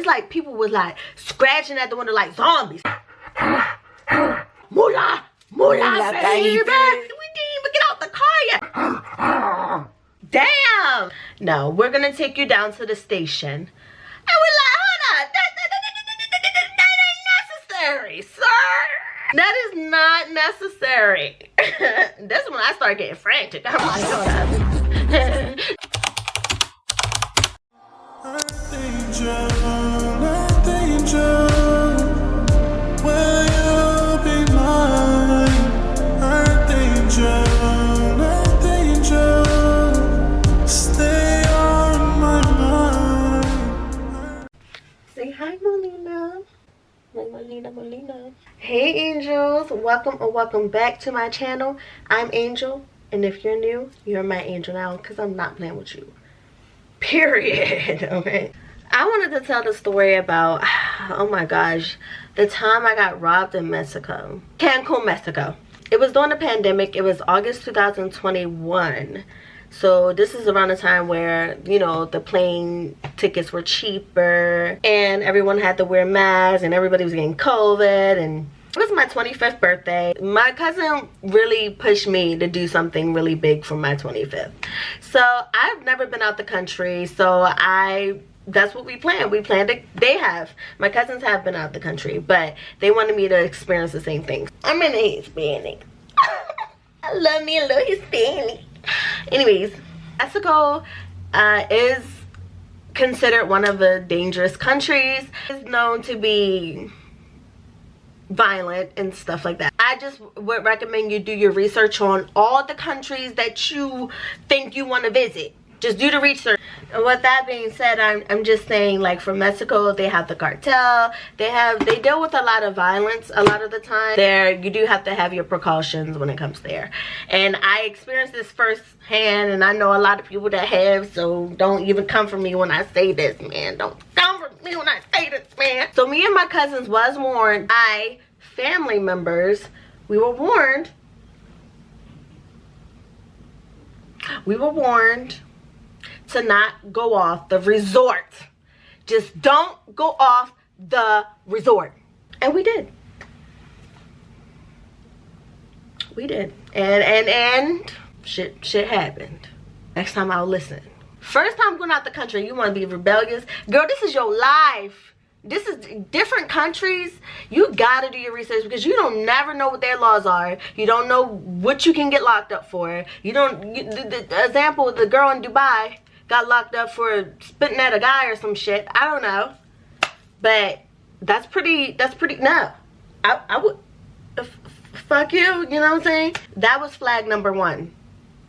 like people was like scratching at the window like zombies. Moolah, moolah, baby. We didn't even get out the car yet. Damn. No, we're gonna take you down to the station. And we're like, hold on, that ain't necessary, sir. That is not necessary. That's when I start getting frantic. I'm like, hold on. Say hi, Molina. Molina. Hey, angels. Welcome or welcome back to my channel. I'm Angel, and if you're new, you're my angel now, because I'm not playing with you. Period. Okay. I wanted to tell the story about, oh my gosh, the time I got robbed in Mexico. Cancun, Mexico. It was during the pandemic. It was August 2021. So this is around the time where, you know, the plane tickets were cheaper and everyone had to wear masks and everybody was getting COVID, and it was my 25th birthday. My cousin really pushed me to do something really big for my 25th. So I've never been out the country, so that's what we planned. We planned it. My cousins have been out the country, but they wanted me to experience the same thing. I'm in a Hispanic. I love me a little Hispanic. Anyways, Mexico is considered one of the dangerous countries. It's known to be violent and stuff like that. I just would recommend you do your research on all the countries that you think you want to visit. Just do the research. And with that being said, I'm just saying, like, for Mexico, they have the cartel. They deal with a lot of violence a lot of the time. There, you do have to have your precautions when it comes there. And I experienced this firsthand, and I know a lot of people that have, so don't even come for me when I say this, man. Don't come for me when I say this, man. So me and my cousins was warned. Family members, we were warned. To not go off the resort. Just don't go off the resort. And we did. And shit happened. Next time I'll listen. First time going out the country, you want to be rebellious. Girl, this is your life. This is different countries. You gotta do your research, because you don't never know what their laws are. You don't know what you can get locked up for. The example, the girl in Dubai got locked up for spitting at a guy or some shit. I don't know. But that's pretty, no. I would, fuck you, you know what I'm saying? That was flag number one.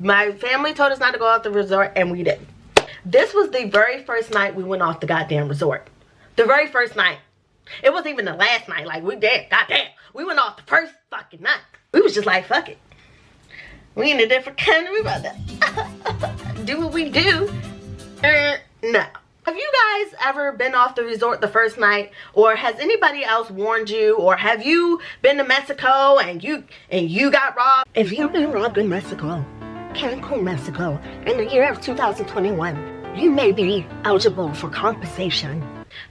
My family told us not to go off the resort, and we did. This was the very first night we went off the goddamn resort. The very first night. It wasn't even the last night. Like, we did, goddamn. We went off the first fucking night. We was just like, fuck it. We in a different country, we about to do what we do. No. Have you guys ever been off the resort the first night? Or has anybody else warned you? Or have you been to Mexico and you got robbed? If you've been robbed in Mexico, Cancun, Mexico, in the year of 2021, you may be eligible for compensation.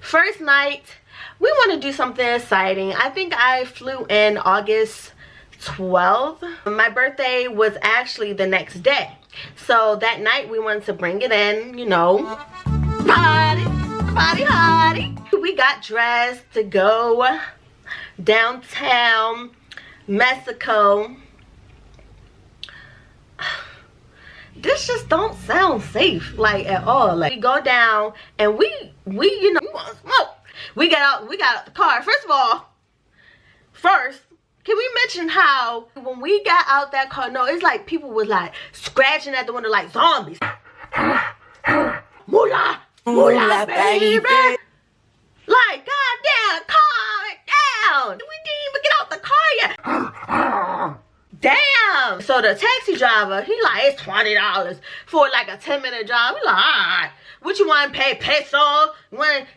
First night, we want to do something exciting. I think I flew in August 12th. My birthday was actually the next day. So that night we wanted to bring it in, you know, party. We got dressed to go downtown Mexico. This just don't sound safe, like, at all. Like, we go down and we you know, we want to smoke. We got out the car. First, can we mention how when we got out that car, no, it's like people was like scratching at the window like zombies. Moolah, baby. Like, goddamn, calm it down. We didn't even get out the car yet. Damn. So the taxi driver, he like, it's $20 for like a 10-minute drive. We like, alright. What you want to pay, peso?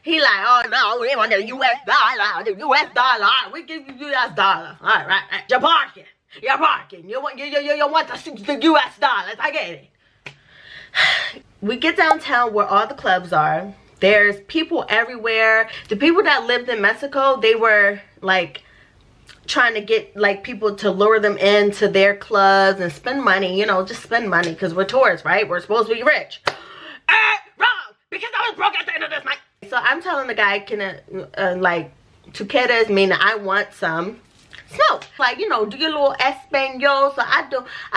He like, oh no, we want the US dollar. The US dollar. Alright, we give you US dollar. Alright, right. You're parking. You want the US dollars. I get it. We get downtown where all the clubs are. There's people everywhere. The people that lived in Mexico, they were like trying to get like people to lure them into their clubs and spend money, you know, just spend money because we're tourists, right? We're supposed to be rich. Wrong, because I was broke at the end of this night. So I'm telling the guy, can like, tu quieres, meaning I want some smoke. Like, you know, do your little Espanol. So I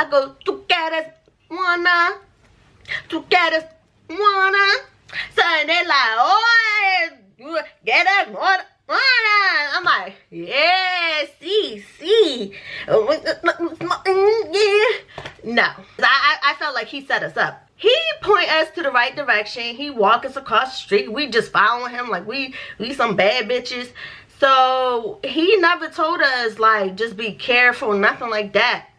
go, tu quieres wanna, tu quieres wanna. So they're like, oh, get it, wanna. I'm like, yeah, see. Yeah. No, I felt like he set us up. He point us to the right direction. He walk us across the street. We just following him like we some bad bitches. So he never told us like just be careful, nothing like that.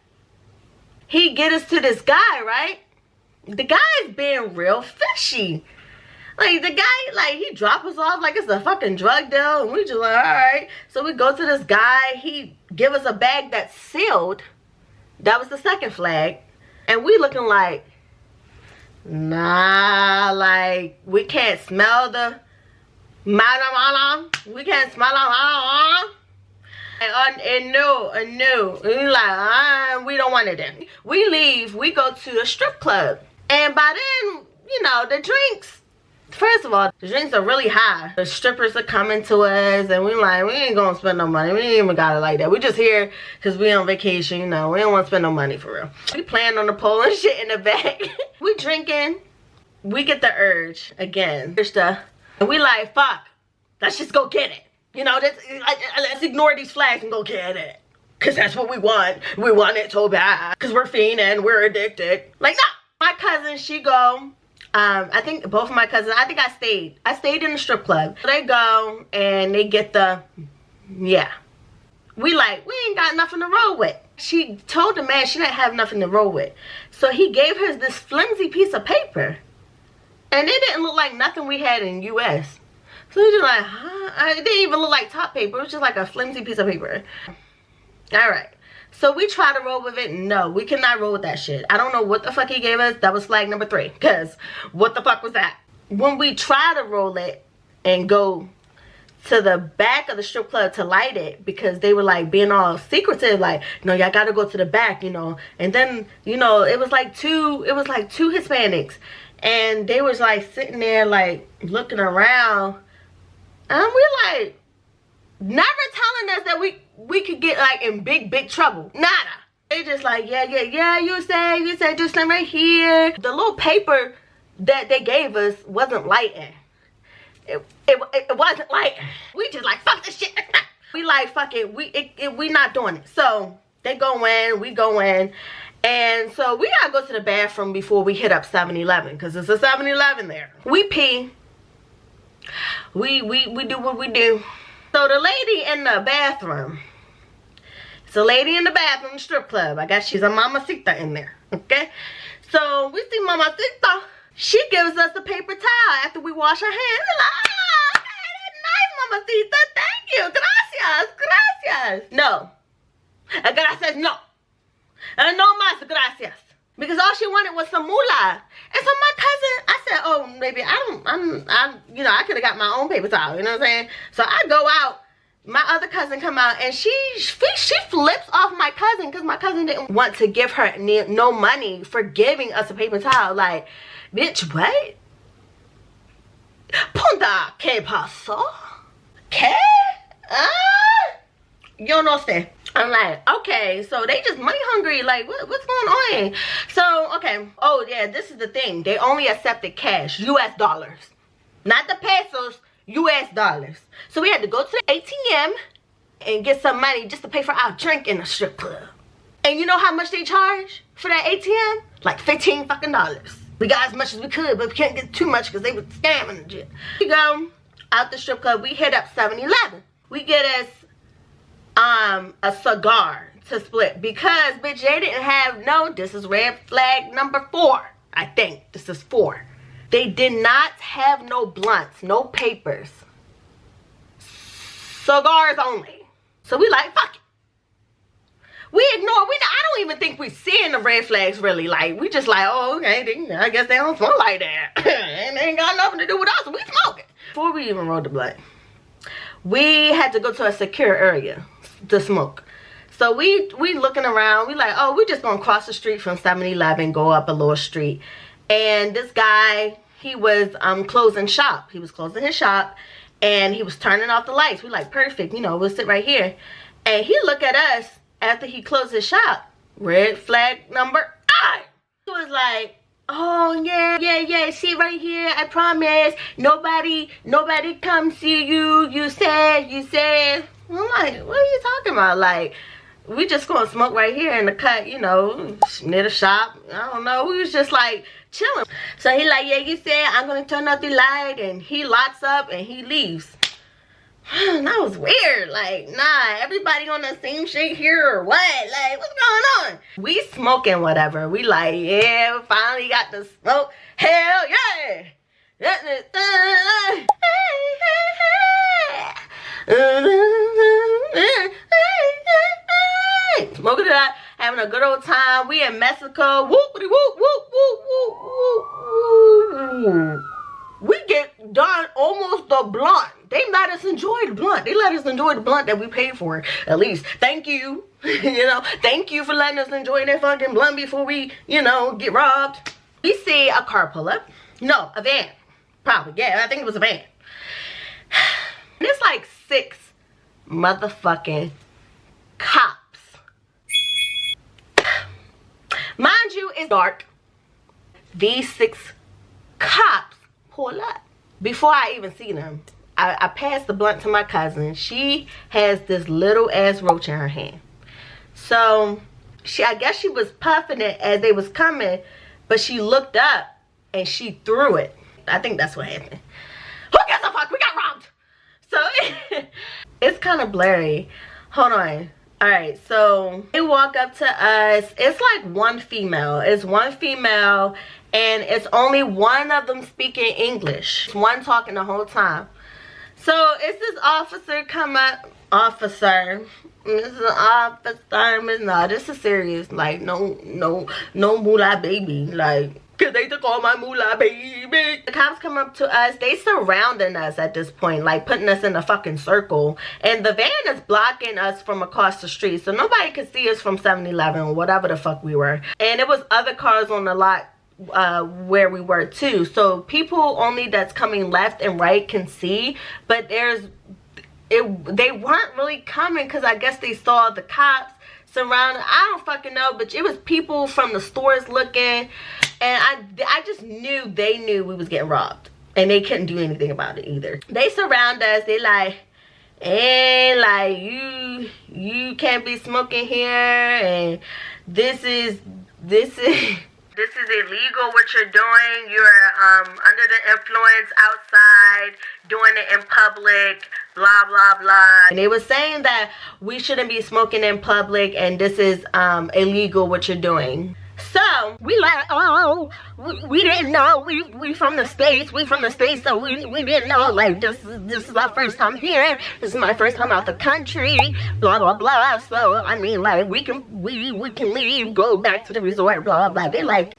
He get us to this guy, right? The guy's being real fishy. Like, the guy, like, he drop us off like it's a fucking drug deal. And we just like, all right. So we go to this guy. He give us a bag that's sealed. That was the second flag. And we looking like, nah, like, we can't smell the marijuana. We can't smell the marijuana. And no. And we like, we don't want it then. We leave. We go to a strip club. And by then, you know, the drinks. First of all, the drinks are really high. The strippers are coming to us, and we like, we ain't gonna spend no money. We ain't even got it like that. We just here because we on vacation, you know. We don't want to spend no money for real. We playing on the pole and shit in the back. We drinking. We get the urge again. And we like, fuck. Let's just go get it. You know, let's ignore these flags and go get it. Because that's what we want. We want it so bad. Because we're fiending. We're addicted. Like, no. My cousin, she go. I think both of my cousins, I think I stayed in the strip club. So they go and they get the, yeah. We like, we ain't got nothing to roll with. She told the man she didn't have nothing to roll with. So he gave her this flimsy piece of paper. And it didn't look like nothing we had in US. So we just like, huh? It didn't even look like top paper. It was just like a flimsy piece of paper. All right. So we try to roll with it. No, we cannot roll with that shit. I don't know what the fuck he gave us. That was flag number 3. Because what the fuck was that? When we try to roll it and go to the back of the strip club to light it, because they were like being all secretive, like, no, y'all gotta go to the back, you know. And then, you know, it was like two Hispanics. And they was like sitting there like looking around. And we like never telling us that we could get like in big trouble. Nada. They just like, yeah, you say just stand right here. The little paper that they gave us wasn't lighting. It wasn't lighting. We just like, fuck this shit. We like, fuck it. We not doing it. So they go in, we go in. And so we gotta go to the bathroom before we hit up 7-Eleven, because it's a 7-Eleven there. We pee. We do what we do. So the lady in the bathroom, it's a lady in the bathroom, strip club. I guess she's a mamacita in there, okay? So we see mamacita. She gives us a paper towel after we wash our hands. We're like, ah, okay, that's nice, mamacita. Thank you. Gracias. No. Gracias, no. No más gracias. Because all she wanted was some moolah. And so my cousin, I said, oh, baby, you know, I could have got my own paper towel, you know what I'm saying? So I go out, my other cousin come out, and she flips off my cousin, because my cousin didn't want to give her no money for giving us a paper towel. Like, bitch, what? Punta, ¿qué pasó? ¿Qué? Yo no sé. I'm like, okay, so they just money hungry. Like, what's going on? So, okay. Oh, yeah, this is the thing. They only accepted cash, US dollars. Not the pesos, US dollars. So we had to go to the ATM and get some money just to pay for our drink in the strip club. And you know how much they charge for that ATM? Like $15 fucking dollars. We got as much as we could, but we can't get too much because they were scamming and shit. We go out the strip club. We hit up 7-Eleven. We get us a cigar to split, because bitch, they didn't have, no, this is red flag number 4. I think this is 4. They did not have no blunts, no papers, cigars only. So we like, fuck it. we ignore. I don't even think we seeing the red flags really. Like, we just like, oh, okay, I guess they don't smoke like that. And they ain't got nothing to do with us. We smoking. Before we even rolled the blunt, we had to go to a secure area to smoke. So we looking around. We like, oh, we just gonna cross the street from 7-Eleven, go up a little street. And this guy, he was closing shop. He was closing his shop, and he was turning off the lights. We like, perfect, you know, we'll sit right here. And he looked at us after he closed his shop. Red flag number 5. He was like, oh yeah, see right here, I promise nobody come see you. You said. I'm like, what are you talking about? Like, we just gonna smoke right here in the cut, you know, near the shop. I don't know. We was just like chilling. So he like, yeah, you said I'm gonna turn off the light, and he locks up and he leaves. That was weird. Like, nah, everybody on the same shit here or what? Like, what's going on? We smoking whatever. We like, yeah, we finally got the smoke. Hell yeah. Smoking it up, having a good old time. We in Mexico. Whoopity whoop, whoop, whoop, whoop, whoop. We get done almost the blunt. They let us enjoy the blunt. They let us enjoy the blunt that we paid for, at least. Thank you. You know, thank you for letting us enjoy that fucking blunt before we, you know, get robbed. We see a car pull up. No, a van. Probably, yeah, I think it was a van. And it's like 6 motherfucking cops. Mind you, it's dark. These 6 cops pull up. Before I even see them, I passed the blunt to my cousin. She has this little ass roach in her hand. So I guess she was puffing it as they was coming, but she looked up and she threw it. I think that's what happened. Who gives a fuck? We got robbed. So it's kind of blurry. Hold on. All right, so they walk up to us. It's like one female. It's one female, and it's only one of them speaking English. One talking the whole time. So it's this officer come up. Officer. This is an officer. No, this is serious. Like, no moolah baby. Like, cause they took all my moolah baby. The cops come up to us. They surrounding us at this point, like putting us in a fucking circle. And the van is blocking us from across the street, so nobody could see us from 7-Eleven or whatever the fuck we were. And it was other cars on the lot where we were too. So people only that's coming left and right can see, but they weren't really coming because I guess they saw the cops surrounded. I don't fucking know, but it was people from the stores looking, and I just knew they knew we was getting robbed, and they couldn't do anything about it either. They surround us. They like, and like, you can't be smoking here, and this is illegal what you're doing. You're under the influence outside, doing it in public, blah blah blah. And they were saying that we shouldn't be smoking in public, and this is illegal what you're doing. So we like, oh, we didn't know. We from the States. We from the States, so we didn't know. Like, this is our first time here. This is my first time out the country. Blah blah blah. So I mean, like, we can leave, go back to the resort. Blah blah blah. They like,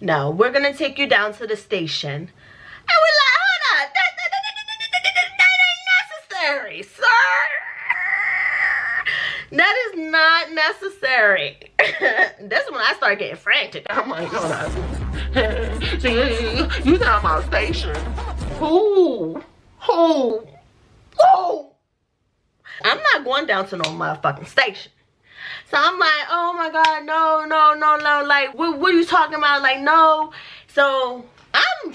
no, we're gonna take you down to the station. And we're like, hold on, that ain't necessary, sir. That is not necessary. That's when I start getting frantic. I'm like, hold on. See, you down my station. Who? I'm not going down to no motherfucking station. So I'm like, oh my God, no. Like, what are you talking about? Like, no. So I'm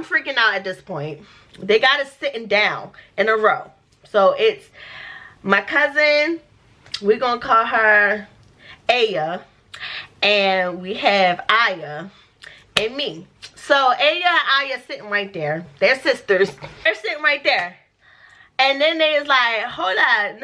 freaking out at this point. They got us sitting down in a row. So it's my cousin. We're gonna call her Aya, and we have Aya and me. So Aya and Aya sitting right there. They're sisters. They're sitting right there. And then they was like, hold on,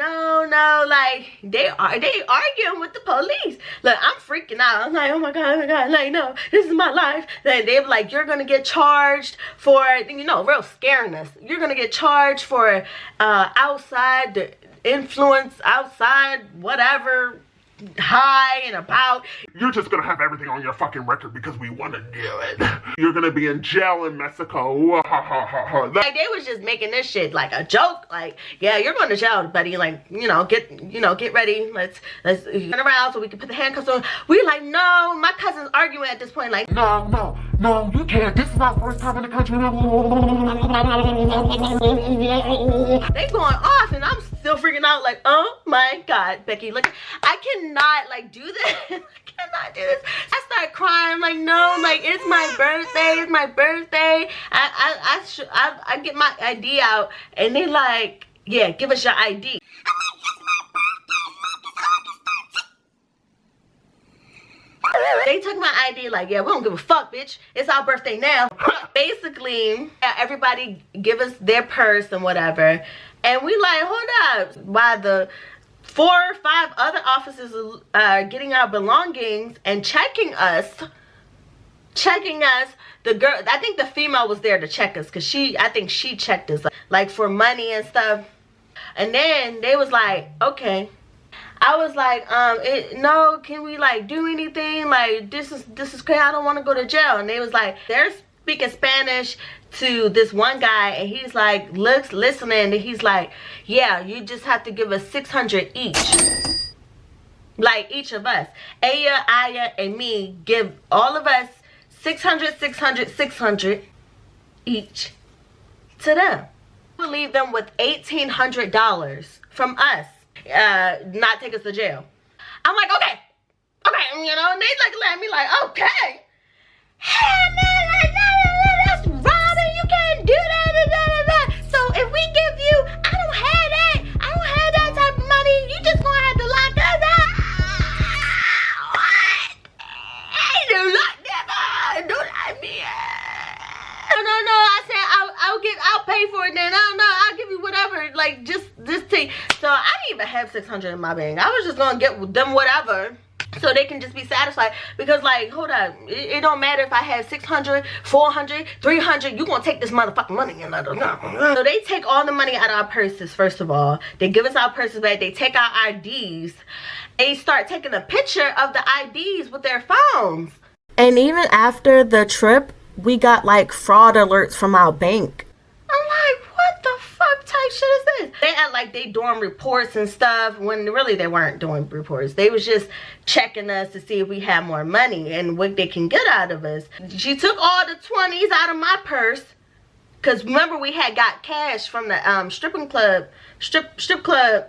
no, like, they arguing with the police. Look, I'm freaking out. I'm like, oh my God, like, no, this is my life. Then they were like, you're gonna get charged for, you know, real scaring us. You're gonna get charged for outside influence outside, whatever, high and about. You're just gonna have everything on your fucking record because we want to do it. You're gonna be in jail in Mexico. Like, they was just making this shit like a joke. Like, yeah, you're going to jail, buddy. Like, get ready. Let's turn around so we can put the handcuffs on. We like, no. My cousin's arguing at this point. Like, no, you can't. This is our first time in the country. They going off, and I'm still freaking out. Like, oh my God, Becky, look, I cannot like do this. I cannot do this. I start crying. I'm like, no, like, it's my birthday. It's my birthday. I get my ID out, and they like, yeah, give us your ID. They took my ID like, yeah, we don't give a fuck, bitch. It's our birthday now. Basically, everybody give us their purse and whatever. And we like, hold up. While the 4 or 5 other officers are getting our belongings and checking us. The girl, I think the female was there to check us, because I think she checked us like for money and stuff. And then they was like, okay. I was like, no, can we like do anything? Like, this is crazy. I don't want to go to jail. And they was like, they're speaking Spanish to this one guy, and he's like, listening, and he's like, yeah, you just have to give us 600 each. Like, each of us, Aya, and me, give all of us 600 each to them. We'll leave them with $1,800 from us. Not take us to jail. I'm like, okay, and they like look at me like, okay. Hey man, like, that's robbing. You can't do that. So if we give you, I don't have that type of money. You just gonna have to lock us up. What? Hey, don't lock them up. Don't lock me up. No. I said I'll pay for it then. No, I'll give you whatever. Like, just take. So I didn't even have 600 in my bank. I was just gonna get them whatever, so they can just be satisfied. Because, like, hold up, it don't matter if I have 600, 400, 300. You gonna take this motherfucking money and so they take all the money out of our purses. First of all, they give us our purses back. They take our IDs. They start taking a picture of the IDs with their phones. And even after the trip, we got like fraud alerts from our bank. I'm like, what the fuck type shit is this? They act like they doing reports and stuff, when really they weren't doing reports. They was just checking us to see if we had more money and what they can get out of us. She took all the 20s out of my purse, because remember, we had got cash from the strip club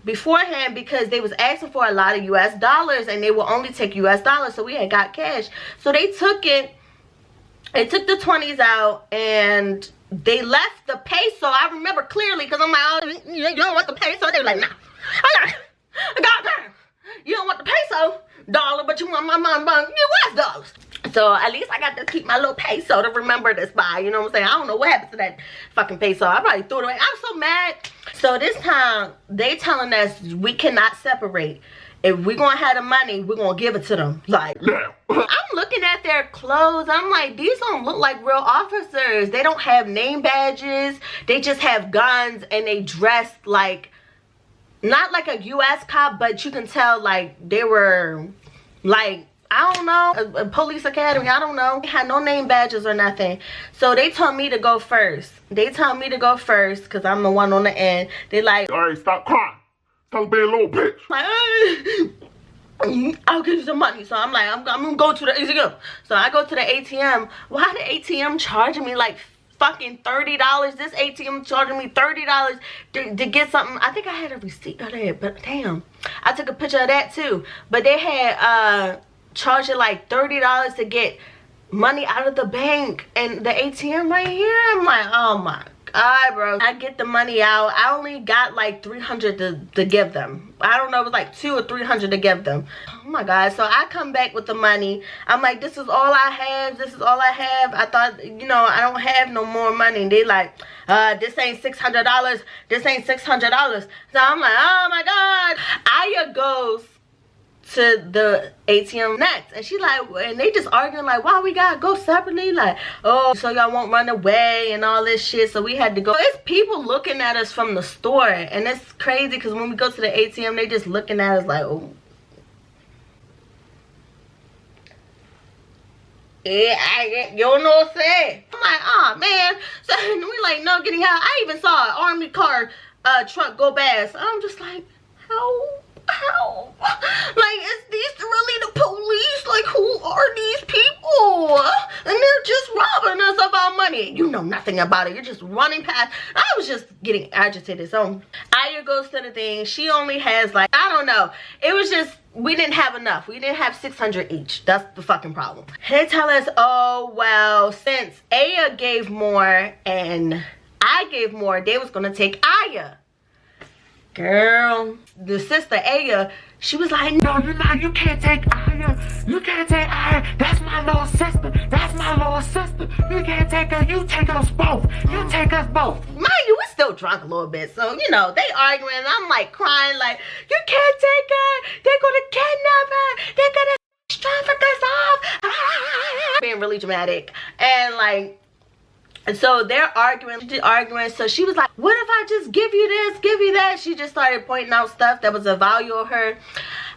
beforehand, because they was asking for a lot of US dollars, and they will only take US dollars. So we had got cash. So they took it. They took the 20s out, and they left the peso. I remember clearly, because I'm like, oh, you don't want the peso? They were like, nah. Goddamn. You don't want the peso dollar, but you want my US dollars. So at least I got to keep my little peso to remember this by. You know what I'm saying? I don't know what happened to that fucking peso. I probably threw it away. I'm so mad. So this time, they telling us we cannot separate. If we're gonna have the money, we're gonna give it to them. Like, I'm looking at their clothes. I'm like, these don't look like real officers. They don't have name badges. They just have guns, and they dressed like, not like a US cop, but you can tell like they were like, I don't know, a police academy. I don't know. They had no name badges or nothing. So they told me to go first. Because I'm the one on the end. They like, all right, stop crying. Stop being a little bitch. Like, I'll give you some money. So I'm like, I'm gonna go to the ATM. So I go to the ATM. Why the ATM charging me like fucking $30? This ATM charging me $30 to get something. I think I had a receipt of that, but damn, I took a picture of that too. But they had charging like $30 to get money out of the bank, and the ATM right here. I'm like, oh my God, bro. I get the money out. I only got like 300 to give them. I don't know, it was like 200 or 300 to give them. Oh my God. So I come back with the money. I'm like, this is all I have. I thought, I don't have no more money. And they like, this ain't $600. So I'm like, oh my God. Aya goes to the ATM next, and she like, and they just arguing like, why we gotta go separately, like, oh, so y'all won't run away and all this shit, so we had to go. It's people looking at us from the store, and it's crazy because when we go to the ATM, they just looking at us like, oh, yeah, you don't know what I'm saying. I'm like, oh man, so we like, no, getting out. I even saw an army car truck go past. I'm just like, how? Like, is these really the police? Like, who are these people? And they're just robbing us of our money. You know nothing about it. You're just running past. I was just getting agitated. So Aya goes to the thing. She only has like, I don't know. It was just, we didn't have enough. We didn't have 600 each. That's the fucking problem. They tell us, oh, well, since Aya gave more and I gave more, they was going to take Aya. Girl, the sister Aya, she was like, no, you can't take Aya. You can't take Aya. That's my little sister. That's my little sister. You can't take her. You take us both. You take us both. Mind you, we're still drunk a little bit. So, you know, they arguing. And I'm like crying like, you can't take her. They're going to kidnap her. They're going to traffic us off. Being really dramatic. And like, and so they're arguing, so she was like, what if I just give you this, give you that? She just started pointing out stuff that was of value of her,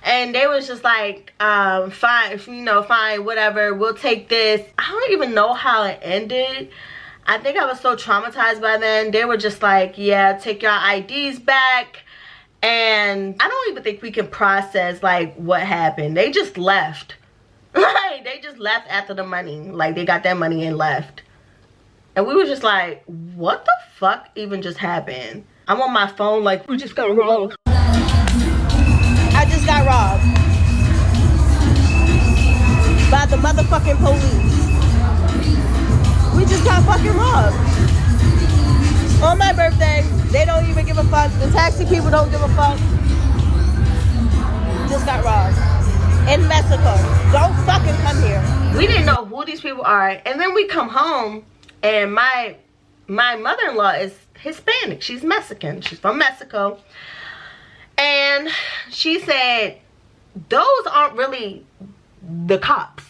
and they was just like, fine, you know, fine, whatever, we'll take this. I don't even know how it ended. I think I was so traumatized by then. They were just like, yeah, take your IDs back. And I don't even think we can process like what happened. They just left. Like, they just left after the money. Like, they got that money and left. And we were just like, what the fuck even just happened? I'm on my phone like, we just got robbed. I just got robbed. By the motherfucking police. We just got fucking robbed. On my birthday, they don't even give a fuck. The taxi people don't give a fuck. Just got robbed. In Mexico. Don't fucking come here. We didn't know who these people are. And then we come home. And my mother-in-law is Hispanic. She's Mexican. She's from Mexico. And she said, those aren't really the cops.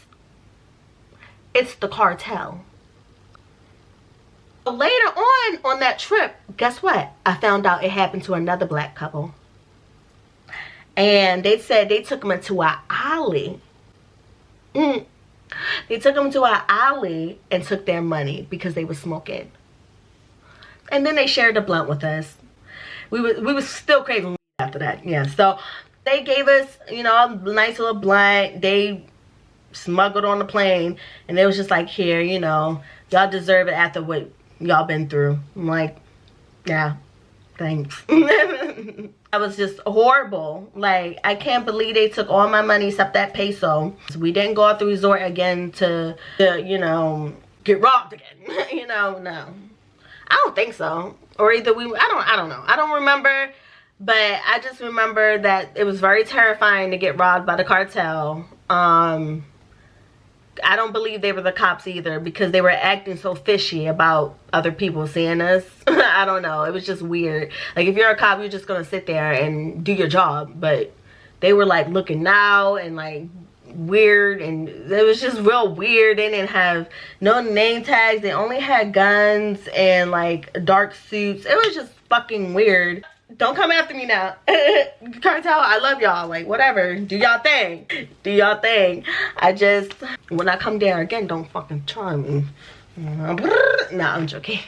It's the cartel. Later on that trip, guess what? I found out it happened to another black couple. And they said they took them into an alley. They took them to an alley and took their money because they were smoking. And then they shared a blunt with us. We was still craving weed after that. Yeah. So they gave us, you know, a nice little blunt. They smuggled on the plane. And they was just like, here, you know, y'all deserve it after what y'all been through. I'm like, yeah, thanks. That was just horrible. Like, I can't believe they took all my money except that peso. So we didn't go out the resort again to you know, get robbed again. You know, no. I don't think so. Or either we, I don't know. I don't remember. But I just remember that it was very terrifying to get robbed by the cartel. I don't believe they were the cops either because they were acting so fishy about other people seeing us. I don't know. It was just weird. Like, if you're a cop, you're just going to sit there and do your job. But they were, like, looking now and, like, weird. And it was just real weird. They didn't have no name tags. They only had guns and, like, dark suits. It was just fucking weird. Don't come after me now. Cartel, I love y'all. Like, whatever. Do y'all thing. Do y'all thing. I just, when I come there again, don't fucking try me. Nah, I'm joking.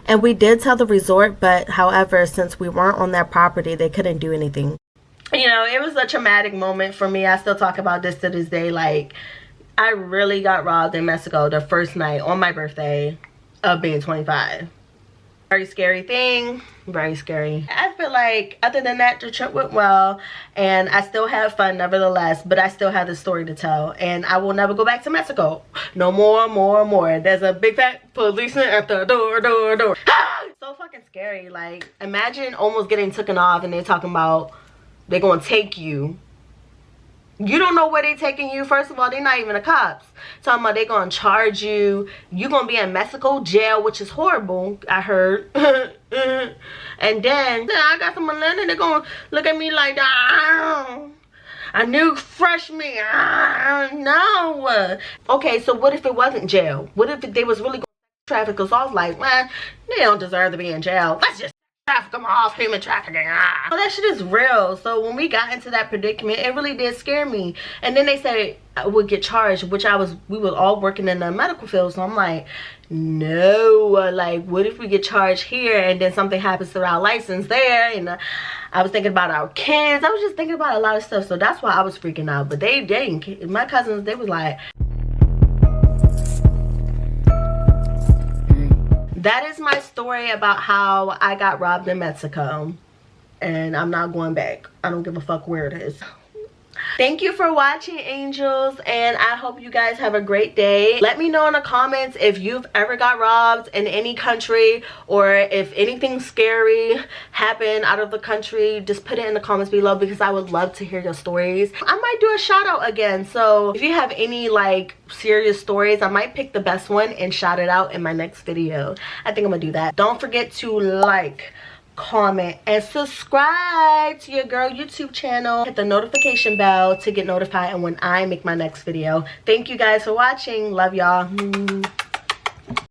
And we did tell the resort, but however, since we weren't on their property, they couldn't do anything. You know, it was a traumatic moment for me. I still talk about this to this day. Like, I really got robbed in Mexico the first night on my birthday of being 25. Very scary thing. Very scary. I feel like other than that, the trip went well and I still had fun nevertheless, but I still have the story to tell and I will never go back to Mexico. No more. There's a big fat policeman at the door. So fucking scary. Like, imagine almost getting taken off and they're talking about they're gonna take you. You don't know where they taking you. First of all, they're not even the cops. Talking about they gonna charge you. You gonna be in Mexico jail, which is horrible, I heard. And then I got some millennials. They're gonna look at me like, a new fresh me. No. Okay, so what if it wasn't jail? What if they was really going to traffic? Because I was like, man, they don't deserve to be in jail. Let's just traffic them off, human trafficking. Oh, that shit is real. So when we got into that predicament, it really did scare me. And then they said I would get charged, which we were all working in the medical field. So I'm like, no, like what if we get charged here and then something happens to our license there? And I was thinking about our kids. I was just thinking about a lot of stuff. So that's why I was freaking out. But they didn't. My cousins, they was like, that is my story about how I got robbed in Mexico. And I'm not going back. I don't give a fuck where it is. Thank you for watching, angels, and I hope you guys have a great day. Let me know in the comments if you've ever got robbed in any country, or if anything scary happened out of the country. Just put it in the comments below, because I would love to hear your stories. I might do a shout out again, so if you have any like serious stories, I might pick the best one and shout it out in my next video. I think I'm gonna do that. Don't forget to like, comment, and subscribe to your girl YouTube channel. Hit the notification bell to get notified when I make my next video. Thank you guys for watching. Love y'all.